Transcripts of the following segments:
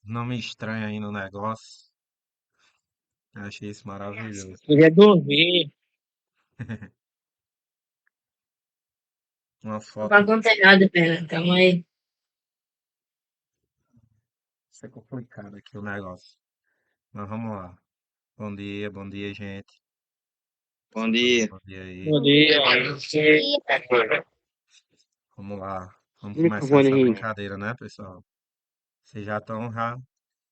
Nome estranho aí no negócio. Achei isso maravilhoso. Queria dormir. Uma Não foto. bagunça nada, pera. Calma aí. Isso é complicado aqui o negócio. Mas vamos lá. Bom dia, gente. Bom Só dando dia. bom dia aí. Bom dia. Vamos lá. Vamos O começar microfone essa aí. brincadeira, né, pessoal? Vocês já estão já.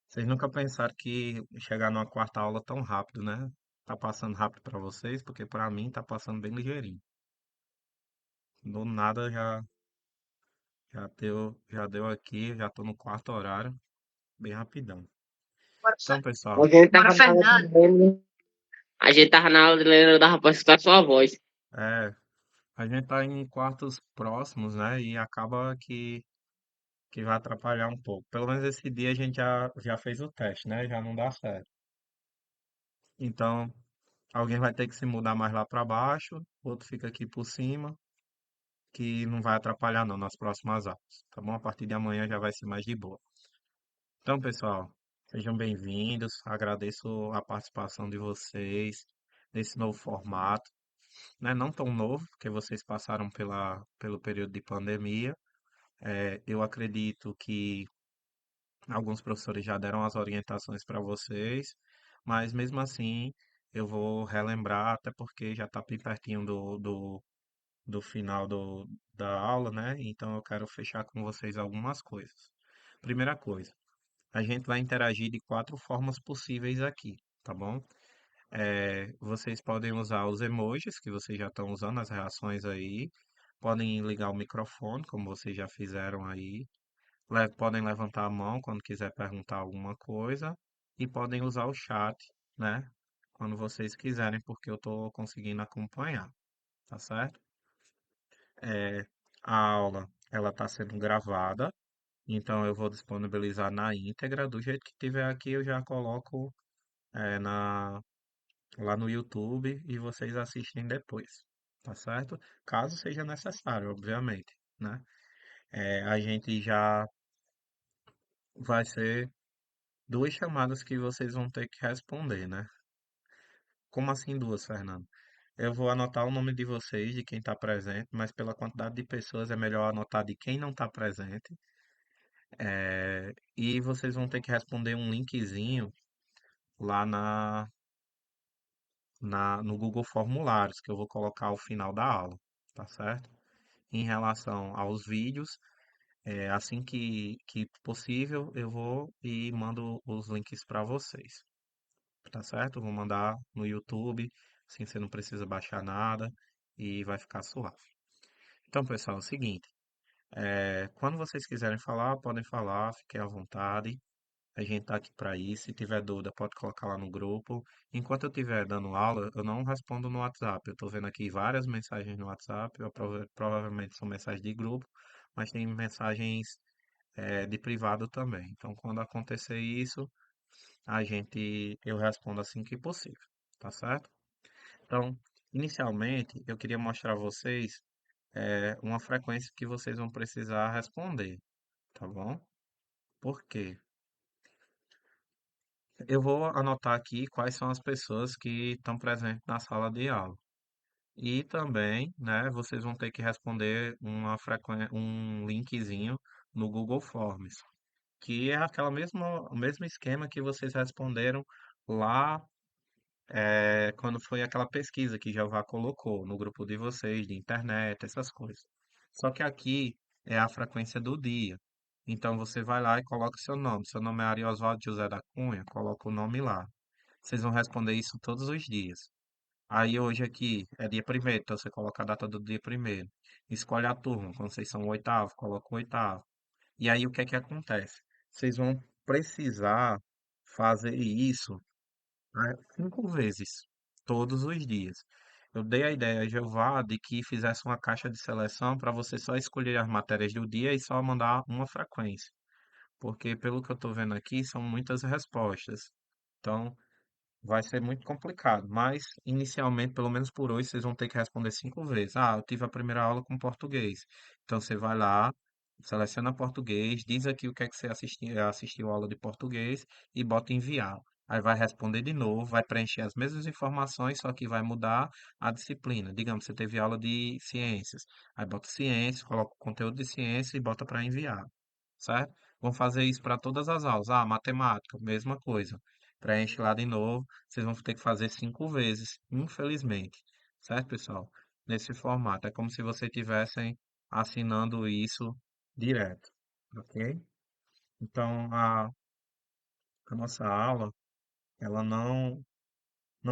Vocês nunca pensaram que chegar numa quarta aula tão rápido, né? Tá passando rápido pra vocês, porque pra mim tá passando bem ligeirinho. Do nada já deu aqui, já tô no quarto horário, bem rapidão. Então, A pessoal, gente tava na aula de lendo. A gente tava na aula de lendo, eu dava pra escutar sua voz. é, a gente tá em quartos próximos, né? E acaba que vai atrapalhar um pouco. Pelo menos esse dia a gente já fez o teste, né? Já não dá certo. Então, alguém vai ter que se mudar mais lá para baixo, outro fica aqui por cima, que não vai atrapalhar não nas próximas aulas, tá bom? A partir de amanhã já vai ser mais de boa. Então, pessoal, sejam bem-vindos. Agradeço a participação de vocês nesse novo formato, né? Não tão novo, porque vocês passaram pelo período de pandemia. Eu acredito que alguns professores já deram as orientações para vocês, mas mesmo assim eu vou relembrar, até porque já está bem pertinho do final da aula, né? Então eu quero fechar com vocês algumas coisas. Primeira coisa, a gente vai interagir de quatro formas possíveis aqui, tá bom? Vocês podem usar os emojis que vocês já estão usando, as reações aí. Podem ligar o microfone, como vocês já fizeram aí. Podem levantar a mão quando quiser perguntar alguma coisa. E podem usar o chat, né? Quando vocês quiserem, porque eu estou conseguindo acompanhar, tá certo? É, a aula, ela está sendo gravada, então eu vou disponibilizar na íntegra. Do jeito que tiver aqui, eu já coloco é, na, lá no YouTube e vocês assistem depois, tá certo? Caso seja necessário, obviamente, né? A gente já vai ser duas chamadas que vocês vão ter que responder, né? Como assim duas, Fernando? Eu vou anotar o nome de vocês, de quem está presente, mas pela quantidade de pessoas é melhor anotar de quem não está presente. E vocês vão ter que responder um linkzinho lá no Google Formulários, que eu vou colocar ao final da aula, tá certo? Em relação aos vídeos, assim que possível, eu vou e mando os links para vocês, tá certo? Eu vou mandar no YouTube, assim você não precisa baixar nada e vai ficar suave. Então, pessoal, é o seguinte, quando vocês quiserem falar, podem falar, fiquem à vontade. A gente tá aqui para isso. Se tiver dúvida, pode colocar lá no grupo. Enquanto eu estiver dando aula, eu não respondo no WhatsApp. Eu tô vendo aqui várias mensagens no WhatsApp. Provavelmente são mensagens de grupo, mas tem mensagens de privado também. Então, quando acontecer isso, eu respondo assim que possível, tá certo? Então, inicialmente, eu queria mostrar a vocês uma frequência que vocês vão precisar responder, tá bom? Por quê? Eu vou anotar aqui quais são as pessoas que estão presentes na sala de aula. E também, né, vocês vão ter que responder um linkzinho no Google Forms, que é o mesmo esquema que vocês responderam lá quando foi aquela pesquisa que Jeová colocou no grupo de vocês, de internet, essas coisas. Só que aqui é a frequência do dia. Então você vai lá e coloca o seu nome. Seu nome é Ariosvaldo José da Cunha, coloca o nome lá. Vocês vão responder isso todos os dias. Aí hoje aqui é dia primeiro, então você coloca a data do dia primeiro. Escolhe a turma, quando vocês são o oitavo, coloca o oitavo. E aí o que é que acontece? Vocês vão precisar fazer isso 5 vezes, todos os dias. Eu dei a ideia a Jeová de que fizesse uma caixa de seleção para você só escolher as matérias do dia e só mandar uma frequência. Porque pelo que eu estou vendo aqui, são muitas respostas. Então, vai ser muito complicado, mas inicialmente, pelo menos por hoje, vocês vão ter que responder 5 vezes. Ah, eu tive a primeira aula com português. Então você vai lá, Seleciona português, diz aqui o que é que você assistiu a aula de português e bota enviar. Aí vai responder de novo, vai preencher as mesmas informações, só que vai mudar a disciplina. Digamos, você teve aula de ciências. Aí bota ciências, coloca o conteúdo de ciência e bota para enviar, certo? Vamos fazer isso para todas as aulas. Ah, matemática, mesma coisa. Preenche lá de novo. Vocês vão ter que fazer 5 vezes, infelizmente. Certo, pessoal? Nesse formato. É como se vocês tivessem assinando isso direto, ok? Então, a nossa aula, ela não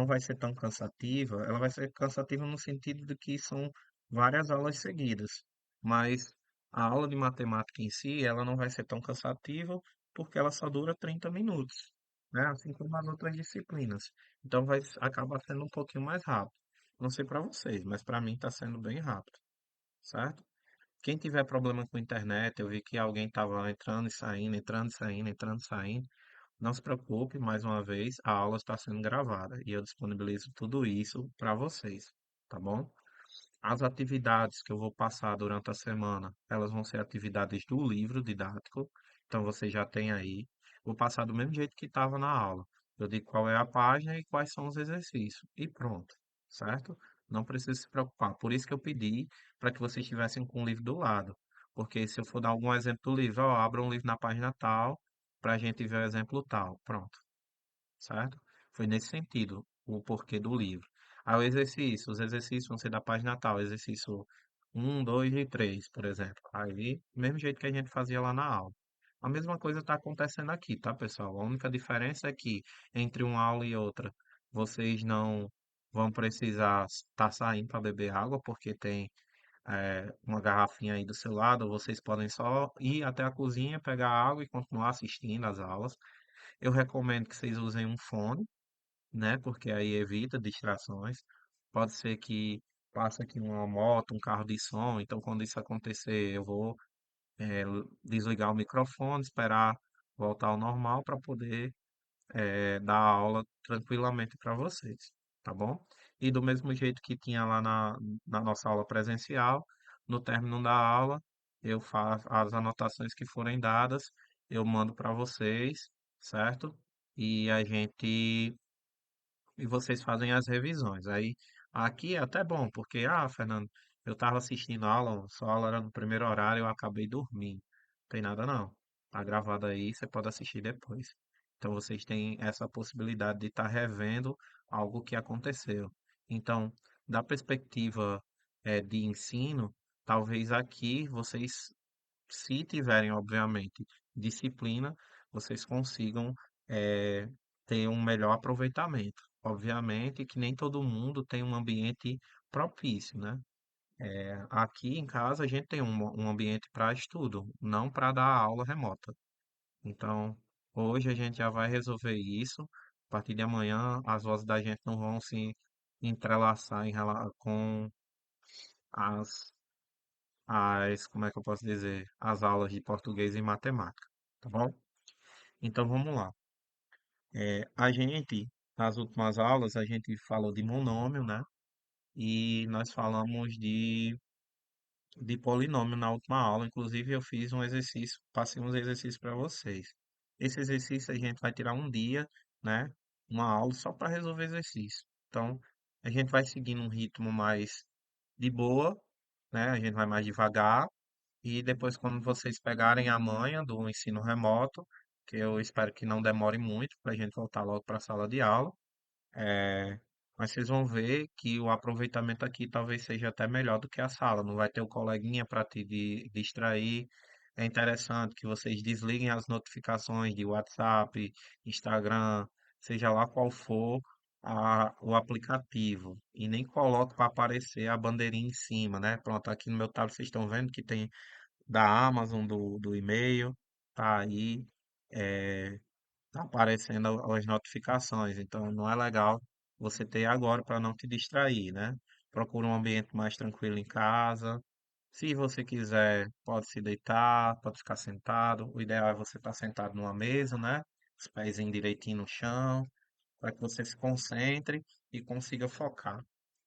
vai ser tão cansativa, ela vai ser cansativa no sentido de que são várias aulas seguidas, mas a aula de matemática em si, ela não vai ser tão cansativa porque ela só dura 30 minutos, né? Assim como as outras disciplinas. Então vai acabar sendo um pouquinho mais rápido. Não sei para vocês, mas para mim está sendo bem rápido, certo? Quem tiver problema com a internet, eu vi que alguém estava entrando e saindo, entrando e saindo, entrando e saindo. Não se preocupe, mais uma vez, a aula está sendo gravada e eu disponibilizo tudo isso para vocês, tá bom? As atividades que eu vou passar durante a semana, elas vão ser atividades do livro didático, então você já tem aí. Vou passar do mesmo jeito que estava na aula. Eu digo qual é a página e quais são os exercícios. E pronto, certo? Não precisa se preocupar. Por isso que eu pedi para que vocês estivessem com o livro do lado. Porque se eu for dar algum exemplo do livro, ó, abra um livro na página tal, para a gente ver o exemplo tal. Pronto, certo? Foi nesse sentido o porquê do livro. Aí o exercício, os exercícios vão ser da página tal, exercício um, 2 e 3, por exemplo. Aí, mesmo jeito que a gente fazia lá na aula. A mesma coisa está acontecendo aqui, tá, pessoal? A única diferença é que entre uma aula e outra, vocês não vão precisar estar saindo para beber água, porque tem uma garrafinha aí do seu lado, vocês podem só ir até a cozinha, pegar água e continuar assistindo às aulas. Eu recomendo que vocês usem um fone, né? Porque aí evita distrações. Pode ser que passe aqui uma moto, um carro de som. Então, quando isso acontecer, eu vou desligar o microfone, esperar voltar ao normal para poder dar aula tranquilamente para vocês, tá bom? E do mesmo jeito que tinha lá na nossa aula presencial, no término da aula, eu faço as anotações que forem dadas, eu mando para vocês, certo? E a gente e vocês fazem as revisões. Aí aqui é até bom, porque, Fernando, eu estava assistindo a aula, sua aula era no primeiro horário, eu acabei dormindo. Não tem nada não. Tá gravado aí, você pode assistir depois. Então vocês têm essa possibilidade de estar revendo algo que aconteceu. Então, da perspectiva de ensino, talvez aqui vocês se tiverem, obviamente, disciplina, vocês consigam eh, ter um melhor aproveitamento. Obviamente que nem todo mundo tem um ambiente propício, né? Aqui em casa a gente tem um ambiente para estudo, não para dar aula remota. Então, hoje a gente já vai resolver isso. A partir de amanhã, as vozes da gente não vão se entrelaçar com as como é que eu posso dizer, as aulas de português e matemática, tá bom? Então vamos lá. Nas últimas aulas, a gente falou de monômio, né? E nós falamos de polinômio na última aula. Inclusive, eu fiz um exercício, passei uns exercícios para vocês. Esse exercício a gente vai tirar um dia, né? Uma aula só para resolver exercício. Então, a gente vai seguindo um ritmo mais de boa, né? A gente vai mais devagar. E depois, quando vocês pegarem a manha do ensino remoto, que eu espero que não demore muito para a gente voltar logo para a sala de aula, é, mas vocês vão ver que o aproveitamento aqui talvez seja até melhor do que a sala. Não vai ter o coleguinha para te distrair. É interessante que vocês desliguem as notificações de WhatsApp, Instagram, seja lá qual for o aplicativo. E nem coloque para aparecer a bandeirinha em cima, né? Pronto, aqui no meu tablet vocês estão vendo que tem da Amazon, do e-mail, tá aí, tá aparecendo as notificações. Então não é legal você ter agora para não te distrair, né? Procura um ambiente mais tranquilo em casa. Se você quiser, pode se deitar, pode ficar sentado. O ideal é você estar sentado numa mesa, né? Os pés direitinho no chão, para que você se concentre e consiga focar.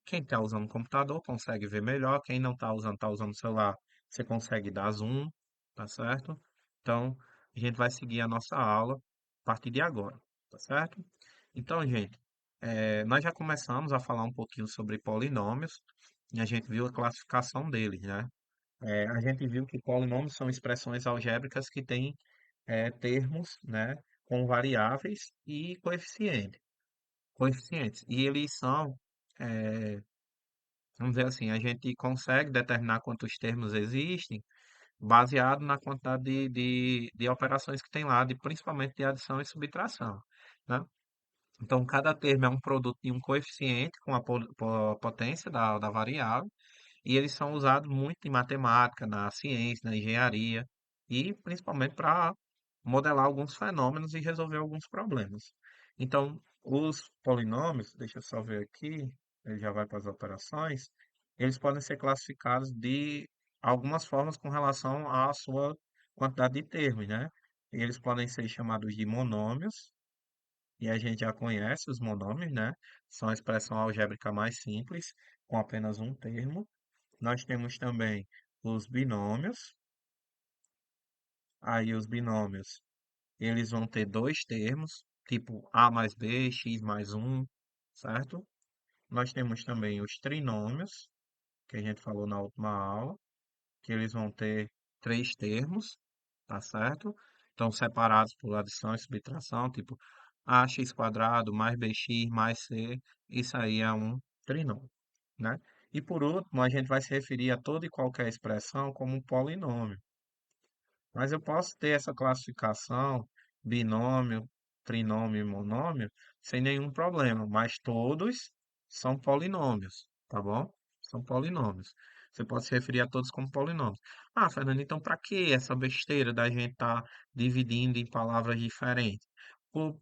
Quem está usando o computador consegue ver melhor, quem não está usando o celular, você consegue dar zoom, tá certo? Então, a gente vai seguir a nossa aula a partir de agora, tá certo? Então, gente, nós já começamos a falar um pouquinho sobre polinômios e a gente viu a classificação deles, né? A gente viu que polinômios são expressões algébricas que têm termos, né, com variáveis e coeficientes. E eles são, é, vamos dizer assim, a gente consegue determinar quantos termos existem baseado na quantidade de operações que tem lá, principalmente de adição e subtração, né? Então, cada termo é um produto de um coeficiente com a potência da variável, e eles são usados muito em matemática, na ciência, na engenharia, e principalmente para modelar alguns fenômenos e resolver alguns problemas. Então, os polinômios, deixa eu só ver aqui, ele já vai para as operações, eles podem ser classificados de algumas formas com relação à sua quantidade de termos, né? Eles podem ser chamados de monômios, e a gente já conhece os monômios, né? São a expressão algébrica mais simples, com apenas um termo. Nós temos também os binômios. Aí os binômios, eles vão ter dois termos, tipo A mais B, X mais um, certo? Nós temos também os trinômios, que a gente falou na última aula, que eles vão ter três termos, tá certo? Então, separados por adição e subtração, tipo ax quadrado mais bx mais c, isso aí é um trinômio, né? E por último, a gente vai se referir a toda e qualquer expressão como um polinômio. Mas eu posso ter essa classificação, binômio, trinômio e monômio, sem nenhum problema, mas todos são polinômios, tá bom? São polinômios. Você pode se referir a todos como polinômios. Ah, Fernando, então para que essa besteira da gente estar dividindo em palavras diferentes?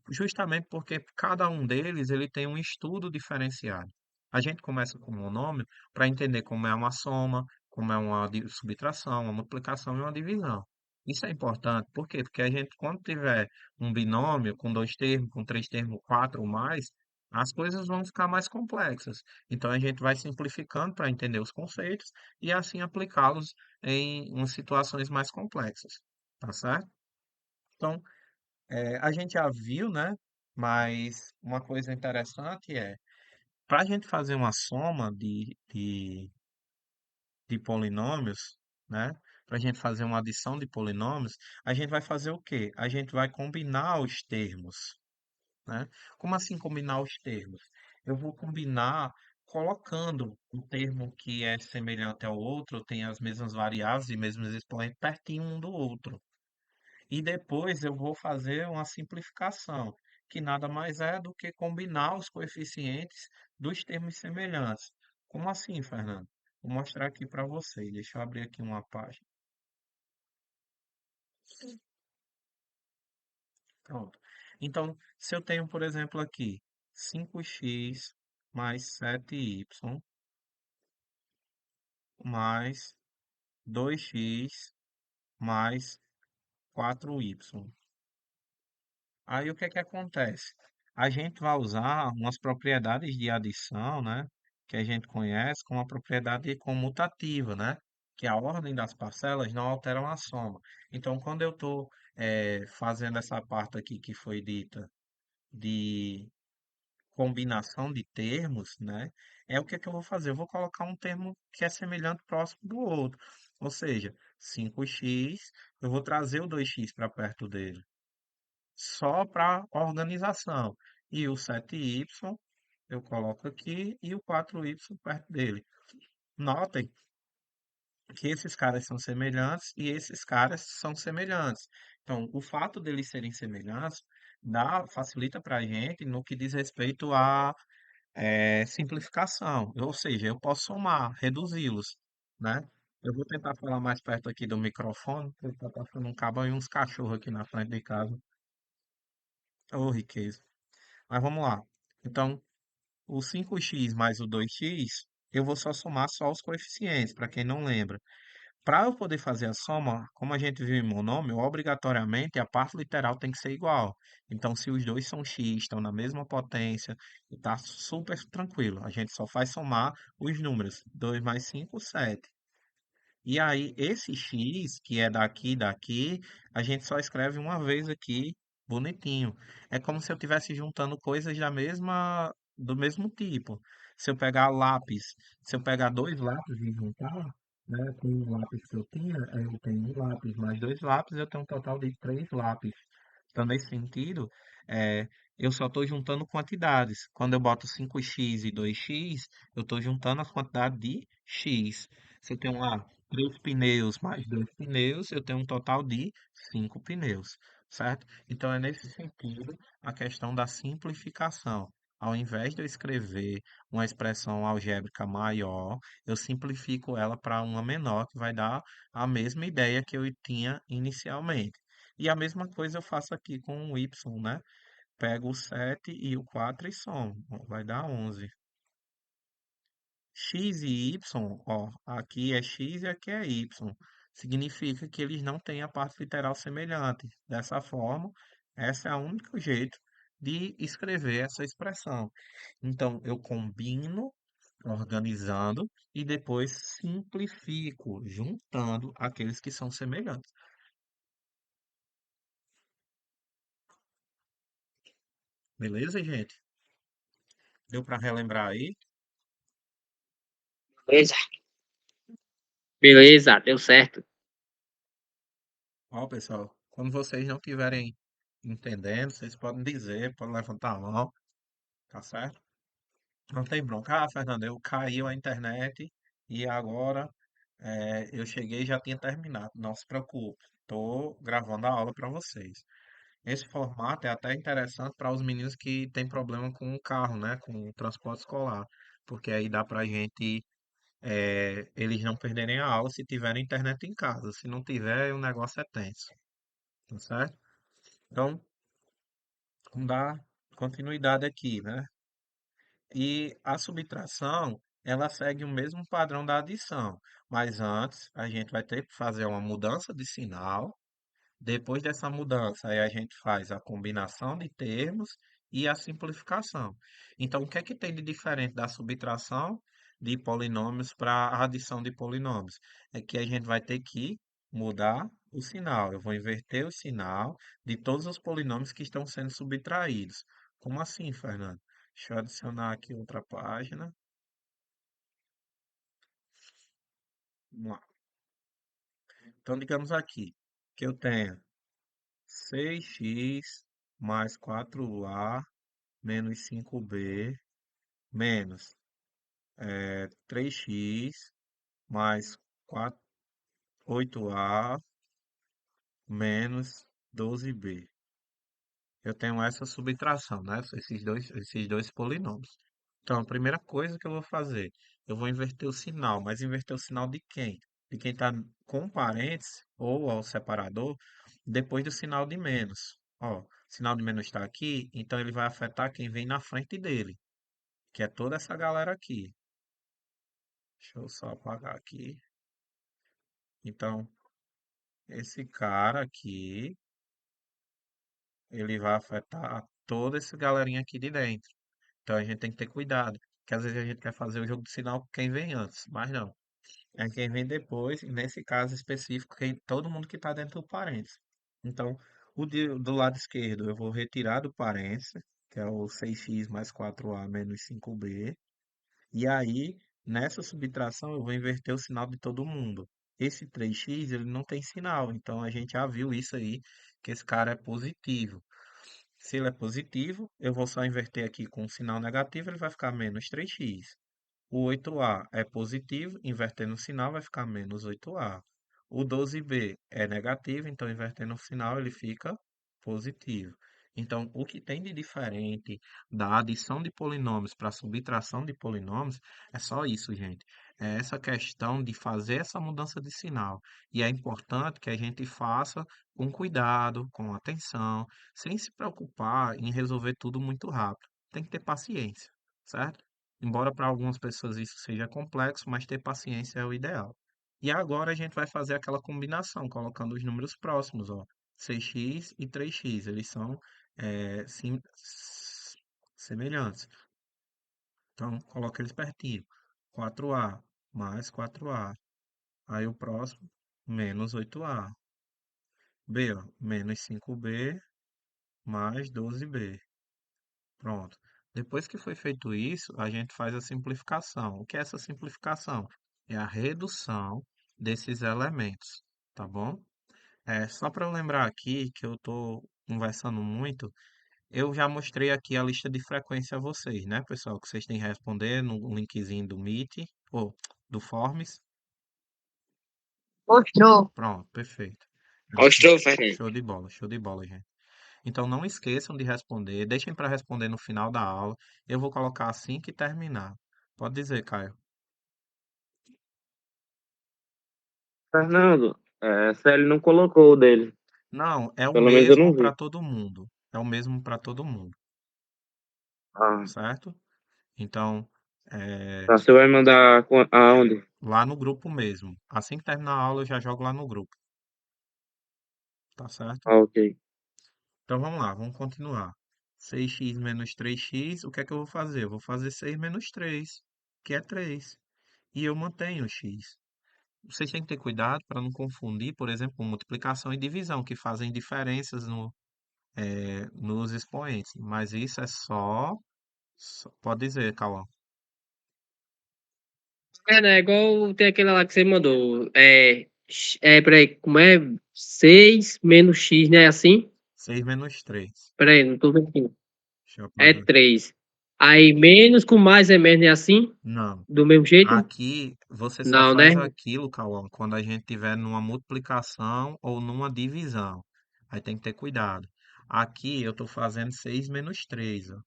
Justamente porque cada um deles ele tem um estudo diferenciado. A gente começa com monômio para entender como é uma soma, como é uma subtração, uma multiplicação e uma divisão. Isso é importante, por quê? Porque a gente, quando tiver um binômio com dois termos, com três termos, quatro ou mais, as coisas vão ficar mais complexas. Então a gente vai simplificando para entender os conceitos e assim aplicá-los em situações mais complexas, tá certo? Então, a gente já viu, né? Mas uma coisa interessante é, para a gente fazer uma soma de polinômios, né? Para a gente fazer uma adição de polinômios, a gente vai fazer o quê? A gente vai combinar os termos, né? Como assim combinar os termos? Eu vou combinar colocando um termo que é semelhante ao outro, tem as mesmas variáveis e mesmos expoentes pertinho um do outro. E depois eu vou fazer uma simplificação, que nada mais é do que combinar os coeficientes dos termos semelhantes. Como assim, Fernando? Vou mostrar aqui para vocês. Deixa eu abrir aqui uma página. Pronto. Então, se eu tenho, por exemplo, aqui 5x mais 7y mais 2x mais 4y. Aí o que é que acontece? A gente vai usar umas propriedades de adição, né? Que a gente conhece como a propriedade comutativa, né? Que a ordem das parcelas não alteram a soma. Então, quando eu estou fazendo essa parte aqui que foi dita de combinação de termos, né? É o que é que eu vou fazer? Eu vou colocar um termo que é semelhante próximo do outro. Ou seja, 5x, eu vou trazer o 2x para perto dele só para organização. E o 7y eu coloco aqui e o 4y perto dele. Notem que esses caras são semelhantes e esses caras são semelhantes. Então, o fato deles serem semelhantes facilita para a gente no que diz respeito à simplificação. Ou seja, eu posso somar, reduzi-los, né? Eu vou tentar falar mais perto aqui do microfone, porque está passando um cabo e uns cachorros aqui na frente de casa. Ô, riqueza. Mas vamos lá. Então, o 5x mais o 2x, eu vou só somar só os coeficientes, para quem não lembra. Para eu poder fazer a soma, como a gente viu em monômio, obrigatoriamente a parte literal tem que ser igual. Então, se os dois são x, estão na mesma potência, está super tranquilo. A gente só faz somar os números. 2 mais 5, 7. E aí, esse x, que é daqui, daqui, a gente só escreve uma vez aqui, bonitinho. É como se eu estivesse juntando coisas do mesmo tipo. Se eu pegar lápis, se eu pegar dois lápis e juntar, né, com um lápis que eu tinha, aí eu tenho um lápis mais dois lápis, eu tenho um total de três lápis. Então, nesse sentido, é, eu só estou juntando quantidades. Quando eu boto 5x e 2x, eu estou juntando as quantidades de x. Se eu tenho lá três pneus mais dois pneus, eu tenho um total de cinco pneus, certo? Então é nesse sentido a questão da simplificação. Ao invés de eu escrever uma expressão algébrica maior, eu simplifico ela para uma menor, que vai dar a mesma ideia que eu tinha inicialmente. E a mesma coisa eu faço aqui com o y, né? Pego o 7 e o 4 e somo. Vai dar 11. X e Y, ó, aqui é X e aqui é Y. Significa que eles não têm a parte literal semelhante. Dessa forma, esse é o único jeito de escrever essa expressão. Então, eu combino, organizando, e depois simplifico, juntando aqueles que são semelhantes. Beleza, gente? Deu para relembrar aí? Beleza, beleza, deu certo. Ó, pessoal, quando vocês não estiverem entendendo, vocês podem dizer, podem levantar a mão, tá certo? Não tem bronca. Ah, Fernando, eu caiu a internet e agora eu cheguei e já tinha terminado. Não se preocupe, estou gravando a aula para vocês. Esse formato é até interessante para os meninos que têm problema com o carro, né? Com o transporte escolar. Porque aí dá para gente, eles não perderem a aula se tiverem internet em casa. Se não tiver, o negócio é tenso, tá certo? Então, vamos dar continuidade aqui, né? E a subtração, ela segue o mesmo padrão da adição, mas antes a gente vai ter que fazer uma mudança de sinal. Depois dessa mudança, aí a gente faz a combinação de termos e a simplificação. Então, o que é que tem de diferente da subtração de polinômios para a adição de polinômios? É que a gente vai ter que mudar o sinal. Eu vou inverter o sinal de todos os polinômios que estão sendo subtraídos. Como assim, Fernando? Deixa eu adicionar aqui outra página. Vamos lá. Então, digamos aqui que eu tenho 6x mais 4a menos 5b menos 3x mais 8a menos 12b. Eu tenho essa subtração, né? Esses dois polinômios. Então, a primeira coisa que eu vou fazer, eu vou inverter o sinal, mas inverter o sinal de quem? De quem está com parênteses ou ao separador, depois do sinal de menos. Ó, o sinal de menos está aqui, então ele vai afetar quem vem na frente dele, que é toda essa galera aqui. Deixa eu só apagar aqui. Então, esse cara aqui, ele vai afetar toda essa galerinha aqui de dentro. Então a gente tem que ter cuidado, porque às vezes a gente quer fazer o jogo de sinal com quem vem antes, mas não. É quem vem depois, e nesse caso específico, todo mundo que está dentro do parênteses. Então, do lado esquerdo eu vou retirar do parênteses, que é o 6x mais 4a menos 5b. E aí, nessa subtração, eu vou inverter o sinal de todo mundo. Esse 3x, ele não tem sinal, então a gente já viu isso aí, que esse cara é positivo. Se ele é positivo, eu vou só inverter aqui com um sinal negativo, ele vai ficar menos 3x. O 8a é positivo, invertendo o sinal vai ficar menos 8a. O 12b é negativo, então invertendo o sinal ele fica positivo. Então, o que tem de diferente da adição de polinômios para a subtração de polinômios é só isso, gente. É essa questão de fazer essa mudança de sinal. E é importante que a gente faça com cuidado, com atenção, sem se preocupar em resolver tudo muito rápido. Tem que ter paciência, certo? Embora para algumas pessoas isso seja complexo, mas ter paciência é o ideal. E agora a gente vai fazer aquela combinação, colocando os números próximos, ó. 6x e 3x, eles são semelhantes. Então, coloca eles pertinho. 4a mais 4a Aí o próximo, menos 8A. B, ó, menos 5B mais 12B. Pronto. Depois que foi feito isso, a gente faz a simplificação. O que é essa simplificação? É a redução desses elementos, tá bom? Só para eu lembrar aqui que eu estou conversando muito, eu já mostrei aqui a lista de frequência a vocês, né, pessoal? Que vocês têm que responder no linkzinho do Meet ou do Forms. Mostrou. Pronto, perfeito. Então, Mostrou, Fernando. show de bola, gente. Então não esqueçam de responder, deixem para responder no final da aula. Eu vou colocar assim que terminar. Pode dizer, Caio. Fernando, essa ele não colocou o dele. Não, é o Pelo menos eu mesmo não para vi. todo mundo. É o mesmo para todo mundo, Ah, certo? Então, é, tá, você vai mandar aonde? lá no grupo mesmo. Assim que terminar a aula, eu já jogo lá no grupo, tá certo? Ah, ok. Então vamos lá, vamos continuar. 6x menos 3x, o que é que eu vou fazer? Eu vou fazer 6 menos 3, que é 3. E eu mantenho o x. Vocês têm que ter cuidado para não confundir, por exemplo, com multiplicação e divisão, que fazem diferenças nos expoentes. Mas isso é pode dizer, Cauã. É igual tem aquele lá que você mandou. Peraí, como é? 6 menos X, né? Assim? 6 menos 3. Peraí, não tô vendo aqui. Deixa eu É apagar. 3. Aí menos com mais é menos, é assim? Não. Do mesmo jeito? Aqui você só Não, faz né? aquilo, Cauã, quando a gente tiver numa multiplicação ou numa divisão. Aí tem que ter cuidado. Aqui eu estou fazendo 6 menos 3. Ó.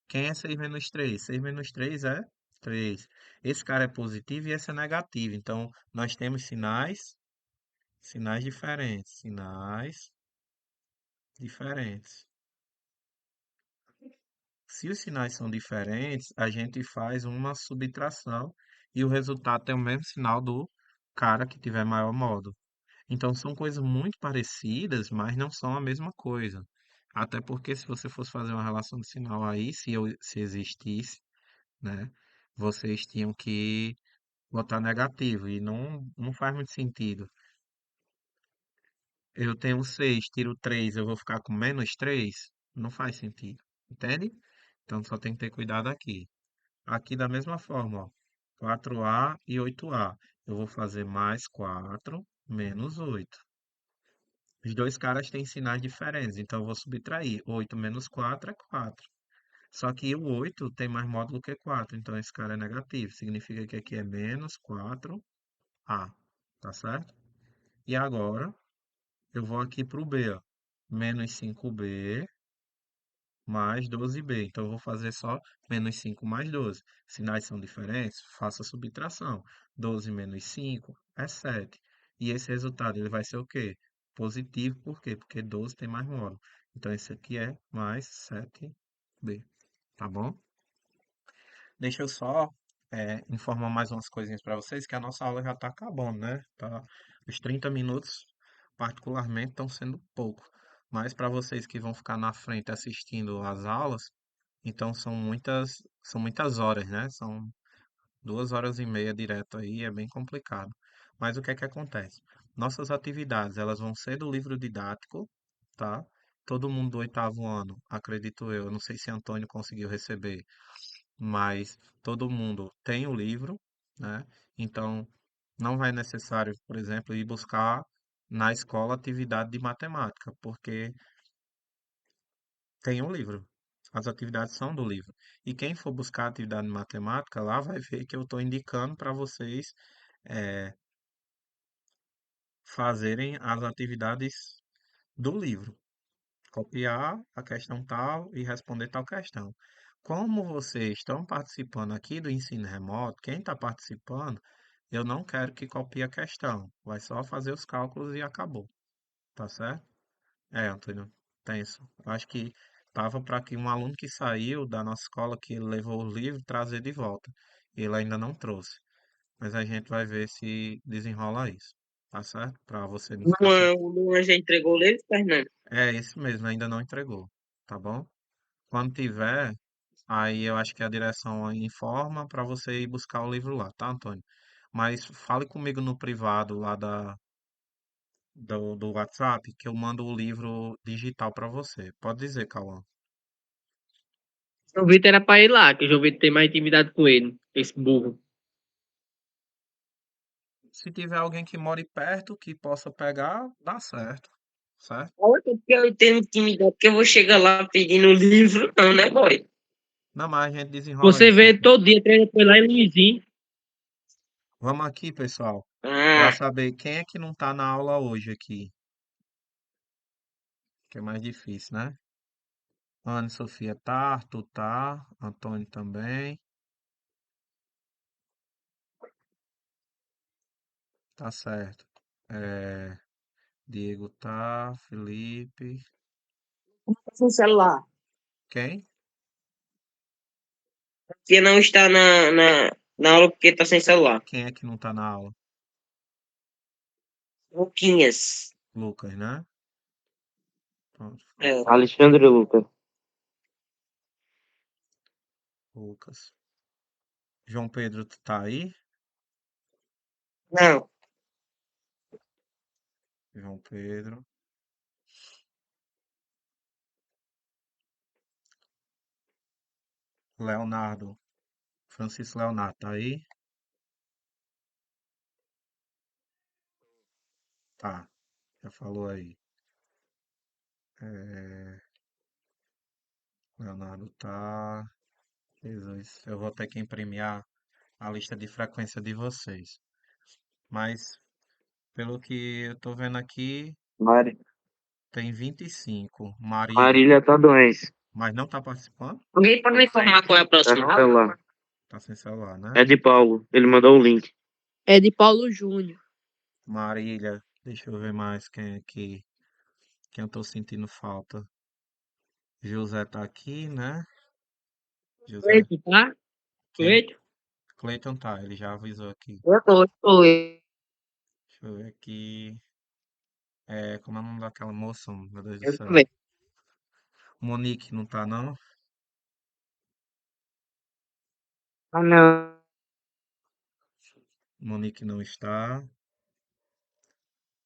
Quem é 6 menos 3? 6 menos 3 é 3. Esse cara é positivo e esse é negativo. Então, nós temos sinais diferentes. Sinais diferentes. Se os sinais são diferentes, a gente faz uma subtração e o resultado tem o mesmo sinal do cara que tiver maior módulo. Então, são coisas muito parecidas, mas não são a mesma coisa. Até porque se você fosse fazer uma relação de sinal aí, se existisse, né? Vocês tinham que botar negativo e não faz muito sentido. Eu tenho 6, tiro 3, eu vou ficar com menos 3? Não faz sentido, entende? Então só tem que ter cuidado aqui. Aqui da mesma forma, ó, 4A e 8A. Eu vou fazer mais 4 menos 8. Os dois caras têm sinais diferentes, então eu vou subtrair. 8 menos 4 é 4. Só que o 8 tem mais módulo que 4, então esse cara é negativo. Significa que aqui é menos 4A, tá certo? E agora eu vou aqui para o B, ó. Menos 5B mais 12B. Então eu vou fazer só menos 5 mais 12. Sinais são diferentes, faça a subtração. 12 menos 5 é 7. E esse resultado ele vai ser o quê? Positivo, por quê? Porque 12 tem mais módulo. Então esse aqui é mais 7B, tá bom? Deixa eu só informar mais umas coisinhas para vocês, que a nossa aula já está acabando, né? Tá, os 30 minutos, particularmente, estão sendo pouco. Mas para vocês que vão ficar na frente assistindo às aulas, então são muitas horas, né? São 2 horas e meia direto aí, é bem complicado. Mas o que é que acontece? Nossas atividades, elas vão ser do livro didático, tá? Todo mundo do oitavo ano, acredito eu, não sei se Antônio conseguiu receber, mas todo mundo tem o livro, né? Então, não vai necessário, por exemplo, ir buscar na escola atividade de matemática, porque tem o livro. As atividades são do livro. E quem for buscar atividade de matemática lá vai ver que eu estou indicando para vocês eh, fazerem as atividades do livro. Copiar a questão tal e responder tal questão. Como vocês estão participando aqui do ensino remoto, quem está participando, eu não quero que copie a questão. Vai só fazer os cálculos e acabou. Tá certo? Antônio, tenso. Acho que tava para que um aluno que saiu da nossa escola, que levou o livro, trazer de volta. Ele ainda não trouxe. Mas a gente vai ver se desenrola isso. Tá certo? Para você não ficar sem. O Luan já entregou o livro, Fernando? É isso mesmo, ainda não entregou. Tá bom? Quando tiver, aí eu acho que a direção informa para você ir buscar o livro lá, tá, Antônio? Mas fale comigo no privado lá do WhatsApp que eu mando o livro digital para você. Pode dizer, Cauã. O João Vitor era pra ir lá, que o João Vitor tem mais intimidade com ele, esse burro. Se tiver alguém que more perto que possa pegar, dá certo, certo? Olha, porque eu tenho intimidade, que eu vou chegar lá pedindo o livro, não, né, boy? Não, mas a gente desenrola Você isso vê ele depois. todo dia, treina com ele lá em Luizinho. Vamos aqui, pessoal, para Ah, saber quem é que não tá na aula hoje aqui, que é mais difícil, né? Ana Sofia tá, Arthur tá, Antônio também, tá certo. É, Diego tá, Felipe, sem celular. quem? Você não está na aula porque tá sem celular. Quem é que não tá na aula? Luquinhas. Lucas, né? Pronto, É. Alexandre Lucas. Lucas. João Pedro, tu tá aí? Não. João Pedro. Leonardo. Francisco Leonardo, tá aí? Tá, já falou aí. É, Leonardo tá. Jesus, eu vou ter que imprimir a lista de frequência de vocês. Mas, pelo que eu tô vendo aqui, Mari. tem 25. Marília, Marília tá doente. mas não tá participando? Alguém pode me informar qual é a Tá sem próxima aula? celular. Tá sem celular, né? É de Paulo. Ele mandou o link. É de Paulo Júnior. Marília, deixa eu ver mais quem aqui, quem eu tô sentindo falta. José tá aqui, né? José, Cleiton, tá? quem? Cleiton? Cleiton tá, ele já avisou aqui. Eu tô. Deixa eu ver aqui. Como é o nome daquela moça? Meu Deus do Eu céu. também. Monique não tá, não? Ah, não. Monique não está.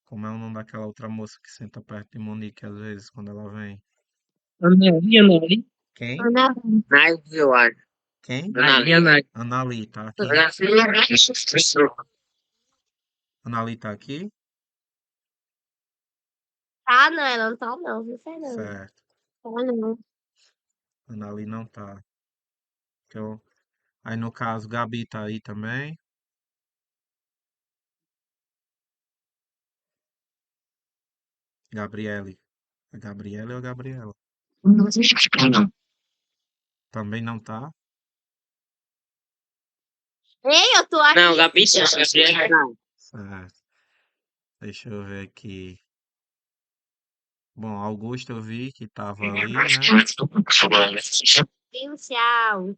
Como é o nome daquela outra moça que senta perto de Monique às vezes quando ela vem? Anali. Quem? Ana. Nai, eu acho. Quem? Anali, Anali. Anali tá aqui? Ana. Anali tá aqui? Tá, não, ela não tá não, viu, Fernando? Certo. Tá não. Anali não tá. Então, aí no caso, Gabi tá aí também. Gabriele. É Gabriele ou Gabriela? Também não tá. Ei, eu tô aqui. Não, Gabi, sim, Gabi, não. Certo. Deixa eu ver aqui. Bom, Augusto eu vi que tava ali, né? Viu, tchau.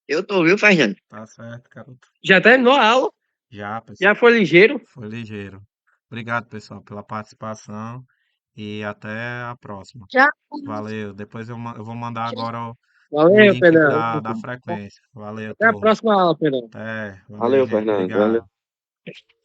Eu tô, viu, Fernando? Tá certo, garoto. Já terminou a aula? Já, pessoal. Já foi ligeiro? Foi ligeiro. Obrigado, pessoal, pela participação e até a próxima. Já. Valeu. Depois eu vou mandar agora o Valeu, link Fernando. da frequência. Valeu, Até a turma. próxima aula, Fernando. Até. Valeu, Valeu, gente. Fernando. Valeu. Obrigado.